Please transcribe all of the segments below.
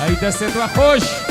ای دستت و خوش.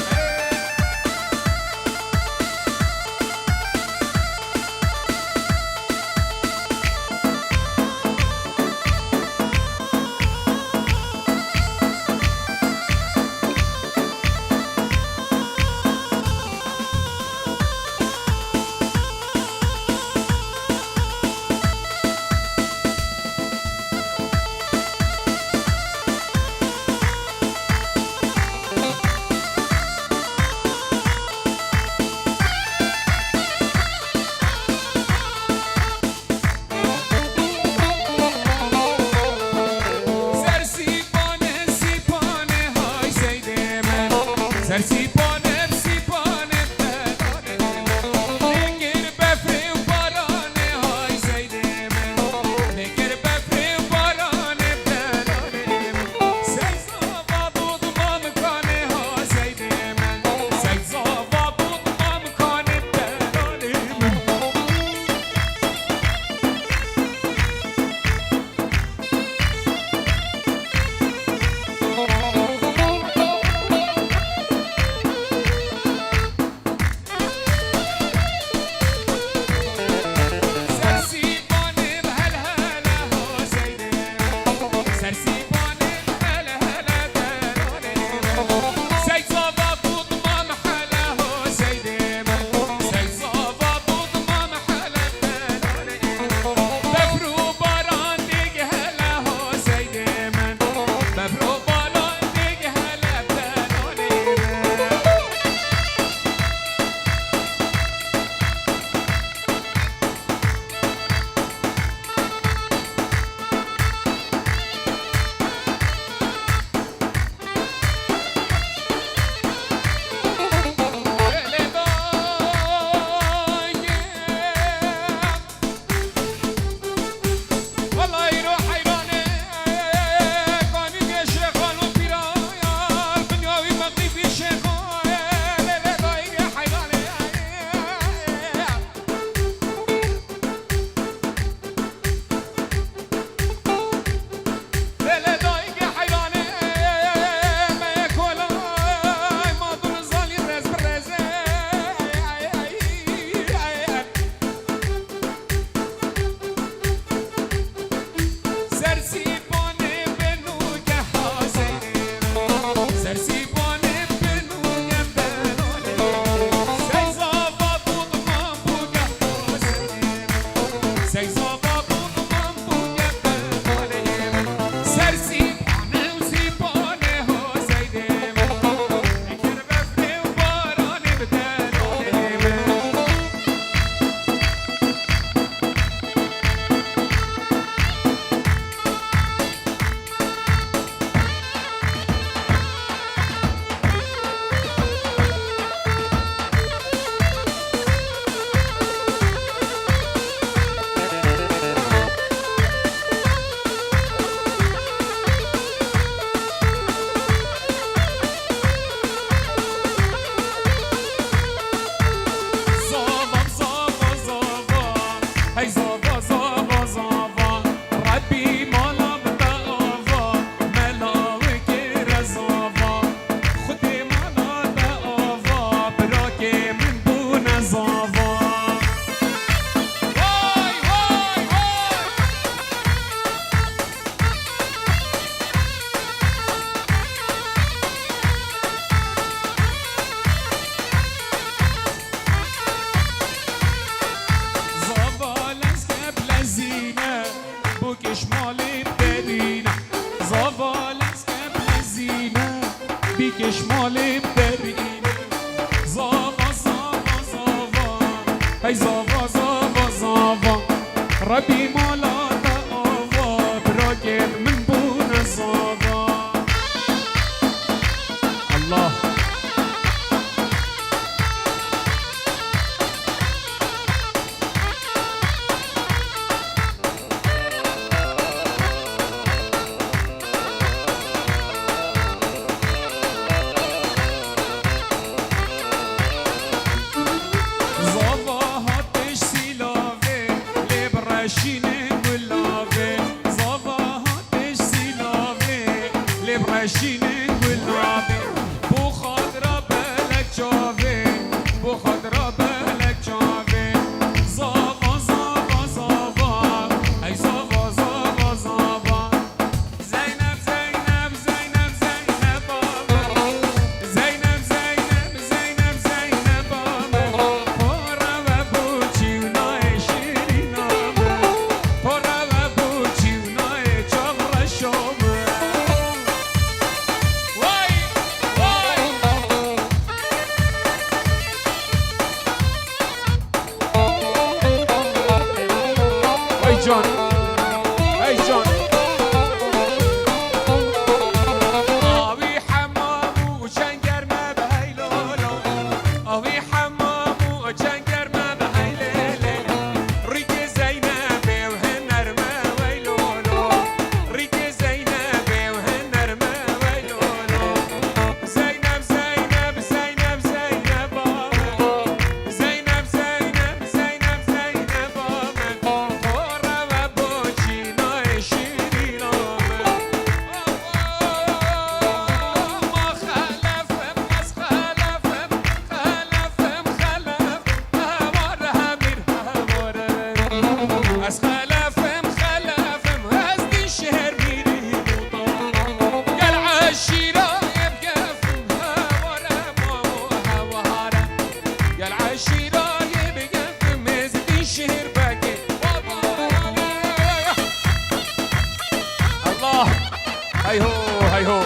شمالي بدرين زافا زافا زافا هاي زافا زافا زافا ربي مولا تقافا براكب من بونا زافا الله برشينك واللعبة هاي هو هاي هو.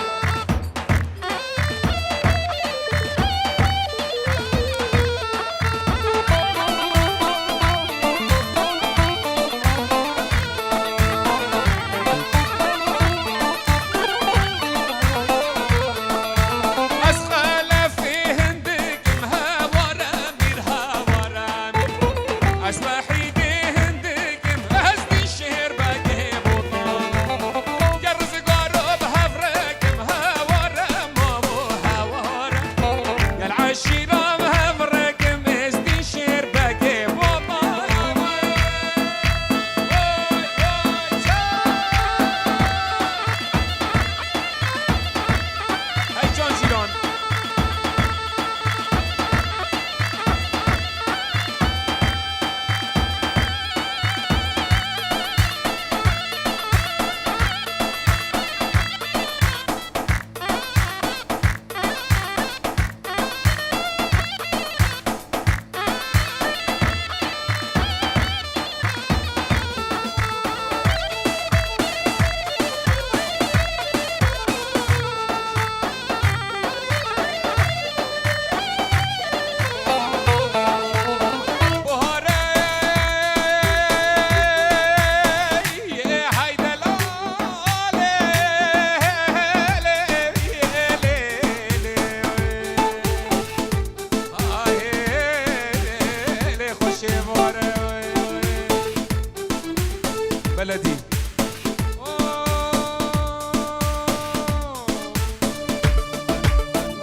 بلدي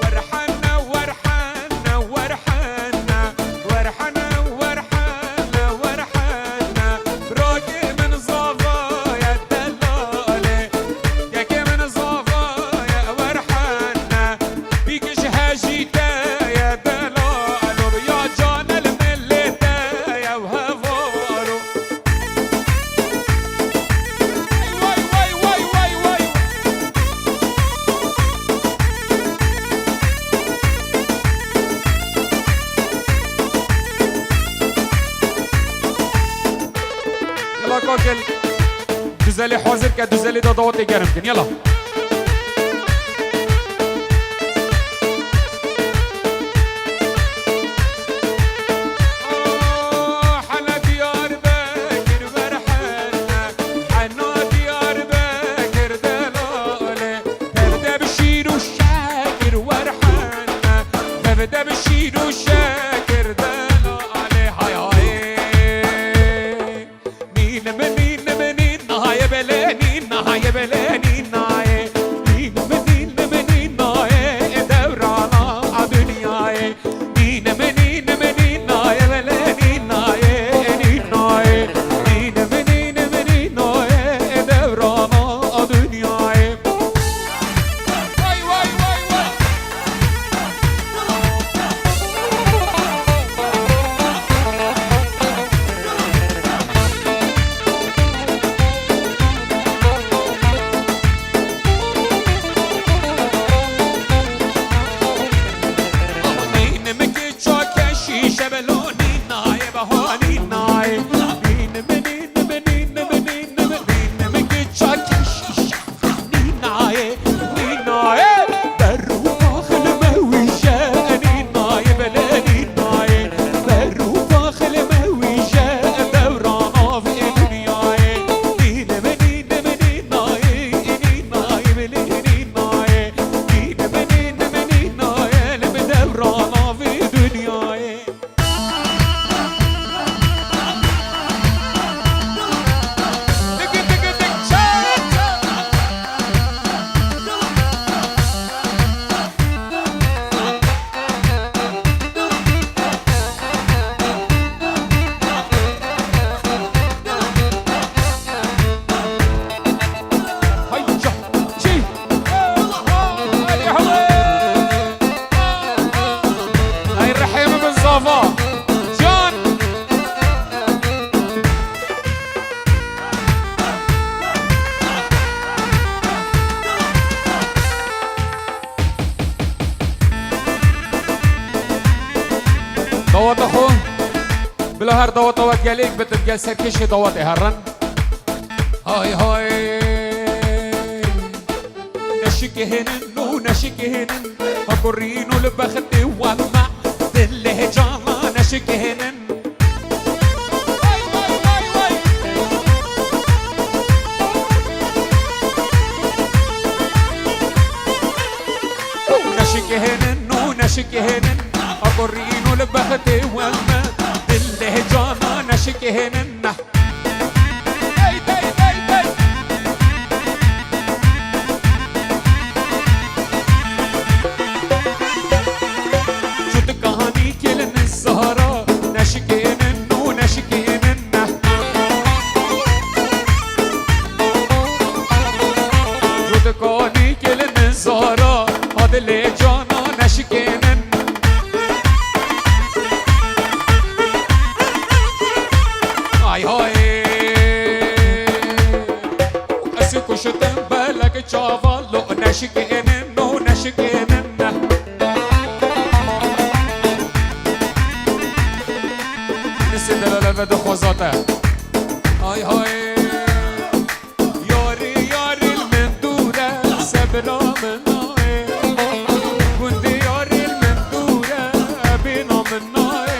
ورحنا ورحنا ورحنا ورحنا ورحنا ورحنا بروكي من صفايا الدلالة ياكي من صفايا ورحنا بيكش هاجيتا يا دلالة يا جانا الملتا يا وهفالو يلا كوكل دوزالي حوزر كدوزالي دا دوتي جرمكن يلا حنا ديار باكر برحنا حنا ديار باكر دلالة تبدا بشير والشاكر ورحنا تبدا بشير والشاكر دلالة هاي هاي يا بلاني ناي مين منين منين ناي دورانا عدنياي مين منين منين ناي بلاني ناي ناي مين منين منين ناي دورانا عدنياي واي واي واي واي شبلوني ناي بهوني ناي مين منين منين منين منين مكي تشاكي شافني ناي مين ناي بروح الموي جاني ناي بلاني ناي بروح الموي جان دورانا في دنياي مين منين منين ناي ناي بلاني ناي مين منين منين ناي لمدورانا في دنياي هاي الرحيمة من صافا جان دوت اخو بلا هر دوت دوت جاليك بتبقى سركشي دوت هرن هاي هاي نشكهن ونشكهن أقرين البخت ومع دله جانا نشكهن نشكهن ونشكهن أقرين البخت ومع دله جانا نشكهن بده خوزاته های های یاری یاری من دوره سبرا منای گندی یاری من دوره بینا منای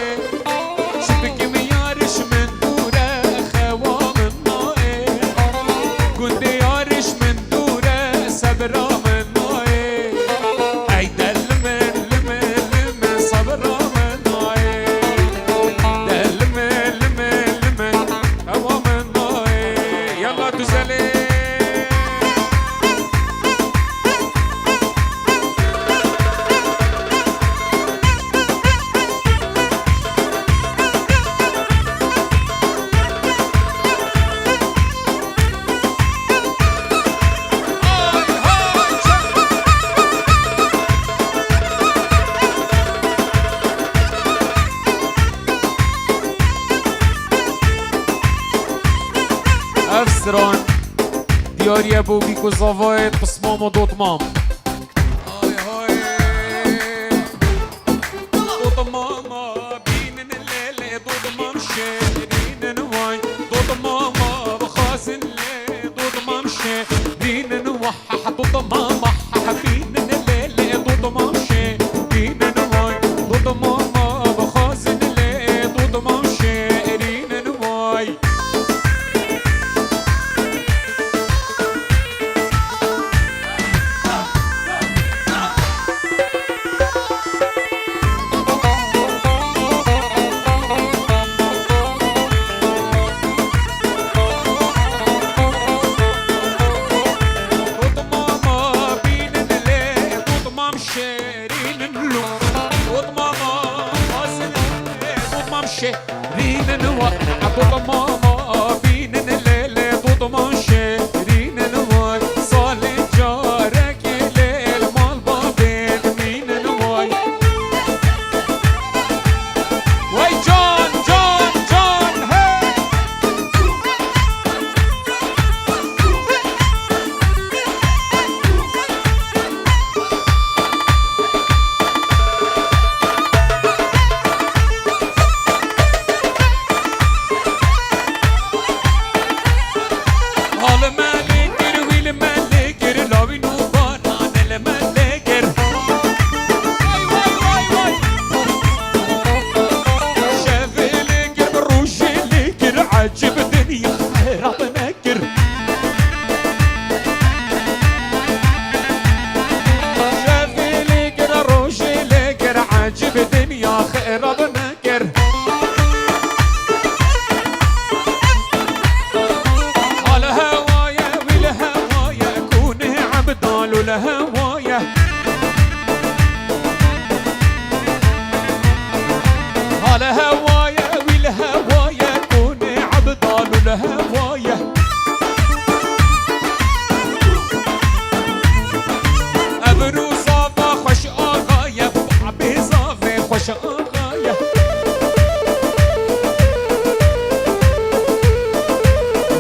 شبکی میارش من دوره خوا منای گندی یارش من دوره سبرا منای ای دل من لمن لمن صبرا افسران دیاری ابو بیکو زاوای قسمام و دوتمام های های دوتماما بینن لیل دوتمام شیرینن وای دوتماما بخازن لیل دوتمام شیرینن وحح دوتماما بینن لیل دوتمام شیرینن وای دوتماما بخازن لیل دوتمام شیرینن وای شيرين نوا عطوط ماما بين الليل طوط ما شيرين نوا صالي جارك ليل مال بابين مين نواي واي جون جون جون هي الهوايا على هوايا والهوايا كوني عبدال الهوايا ابرو صافا خوش آغايا بعبي صافي خوش آغايا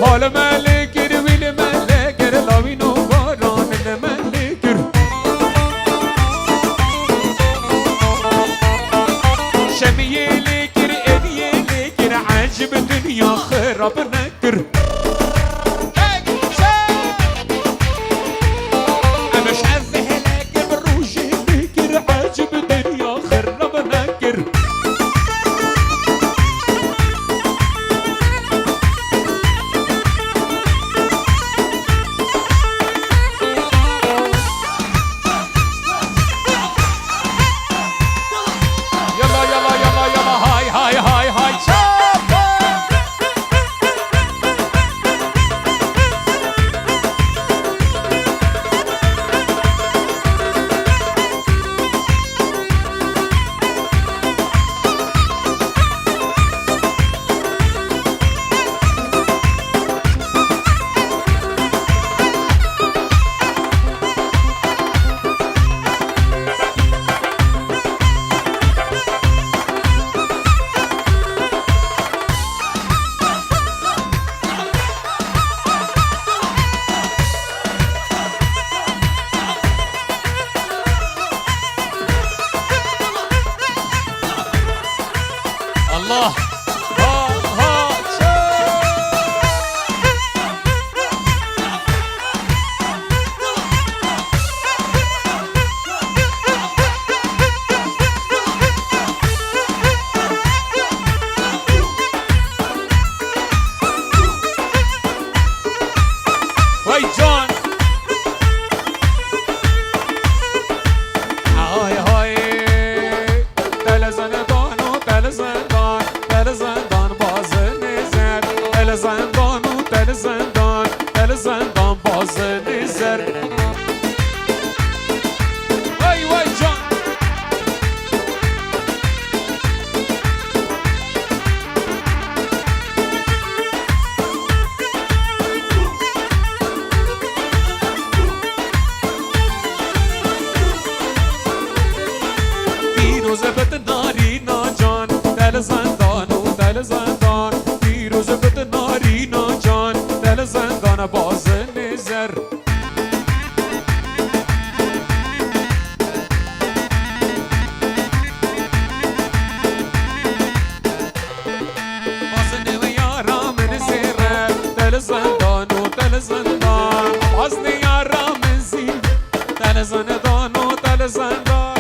هال مالكر والمالكر لاوينو باران المالكر شمية لكر ابيه لكر عجب دنيا خرب نكر مش زين تل زندان و تل زندان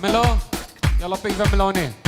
ملا يلا بيك ملوني